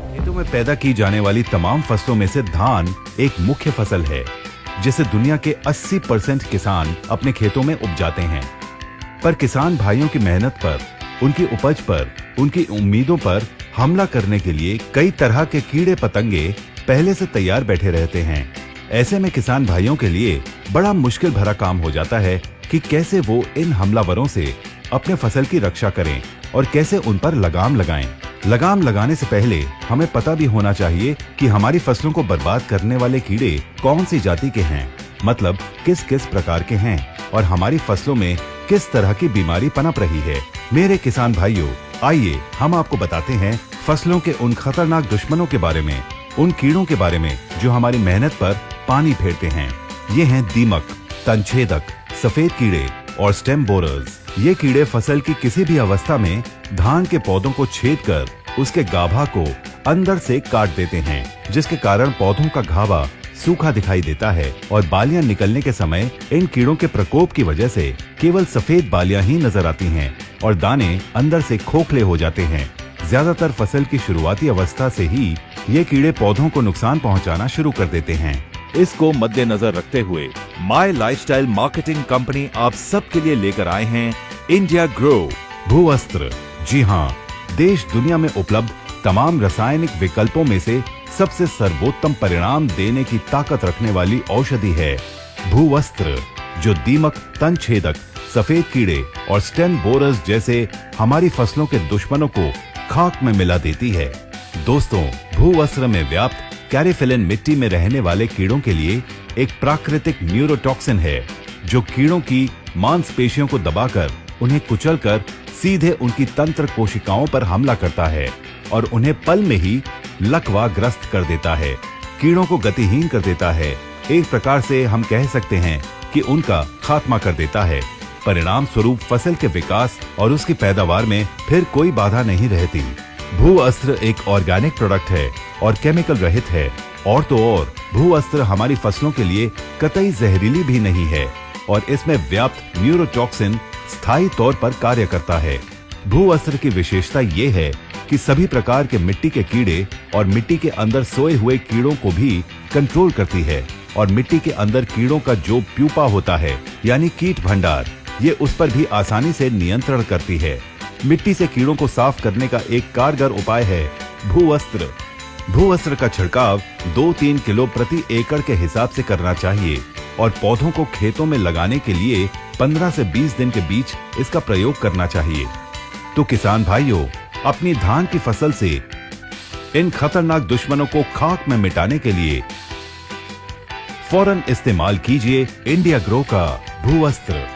खेतों में पैदा की जाने वाली तमाम फसलों में से धान एक मुख्य फसल है, जिसे दुनिया के 80% किसान अपने खेतों में उपजाते हैं। पर किसान भाइयों की मेहनत पर, उनकी उपज पर, उनकी उम्मीदों पर हमला करने के लिए कई तरह के कीड़े पतंगे पहले से तैयार बैठे रहते हैं। ऐसे में किसान भाइयों के लिए बड़ा मुश्किल भरा काम हो जाता है कि कैसे वो इन हमलावरों से अपने फसल की रक्षा करें और कैसे उन पर लगाम लगाएं। लगाम लगाने से पहले हमें पता भी होना चाहिए कि हमारी फसलों को बर्बाद करने वाले कीड़े कौन सी जाति के हैं, मतलब किस किस प्रकार के हैं और हमारी फसलों में किस तरह की बीमारी पनप रही है। मेरे किसान भाइयों, आइए हम आपको बताते हैं फसलों के उन खतरनाक दुश्मनों के बारे में, उन कीड़ों के बारे में जो हमारी मेहनत पर पानी फेरते हैं। ये हैं दीमक, तनछेदक, सफेद कीड़े और स्टेम बोरर्स। ये कीड़े फसल की किसी भी अवस्था में धान के पौधों को छेद कर उसके गाभा को अंदर से काट देते हैं, जिसके कारण पौधों का गाभा सूखा दिखाई देता है और बालियां निकलने के समय इन कीड़ों के प्रकोप की वजह से केवल सफेद बालियां ही नजर आती हैं और दाने अंदर से खोखले हो जाते हैं। ज्यादातर फसल की शुरुआती अवस्था से ही ये कीड़े पौधों को नुकसान पहुंचाना शुरू कर देते हैं। इसको मद्देनजर रखते हुए माई लाइफस्टाइल मार्केटिंग कंपनी आप सबके लिए लेकर आए हैं इंडिया ग्रो भूवस्त्र। जी हाँ, देश दुनिया में उपलब्ध तमाम रासायनिक विकल्पों में से सबसे सर्वोत्तम परिणाम देने की ताकत रखने वाली औषधि है भूवस्त्र, जो दीमक, तनछेदक, सफेद कीड़े और स्टेम बोरर्स जैसे हमारी फसलों के दुश्मनों को खाक में मिला देती है। दोस्तों, भूवस्त्र में व्याप्त कैरिफिलिन मिट्टी में रहने वाले कीड़ों के लिए एक प्राकृतिक न्यूरोटॉक्सिन है, जो कीड़ों की मांसपेशियों को दबाकर उन्हें कुचलकर सीधे उनकी तंत्र कोशिकाओं पर हमला करता है और उन्हें पल में ही लकवाग्रस्त कर देता है, कीड़ों को गतिहीन कर देता है। एक प्रकार से हम कह सकते हैं कि उनका खात्मा कर देता है। परिणाम स्वरूप फसल के विकास और उसकी पैदावार में फिर कोई बाधा नहीं रहती। भूअस्त्र एक ऑर्गेनिक प्रोडक्ट है और केमिकल रहित है, और तो और भूअस्त्र हमारी फसलों के लिए कतई जहरीली भी नहीं है और इसमें व्याप्त न्यूरोटॉक्सिन स्थायी तौर पर कार्य करता है। भूअस्त्र की विशेषता ये है कि सभी प्रकार के मिट्टी के कीड़े और मिट्टी के अंदर सोए हुए कीड़ों को भी कंट्रोल करती है और मिट्टी के अंदर कीड़ों का जो प्यूपा होता है, यानी कीट भंडार, ये उस पर भी आसानी से नियंत्रण करती है। मिट्टी से कीड़ों को साफ करने का एक कारगर उपाय है भूवस्त्र। भूवस्त्र का छिड़काव 2-3 किलो प्रति एकड़ के हिसाब से करना चाहिए और पौधों को खेतों में लगाने के लिए 15 से 20 दिन के बीच इसका प्रयोग करना चाहिए। तो किसान भाइयों, अपनी धान की फसल से इन खतरनाक दुश्मनों को खाक में मिटाने के लिए फौरन इस्तेमाल कीजिए इंडिया ग्रो का भूवस्त्र।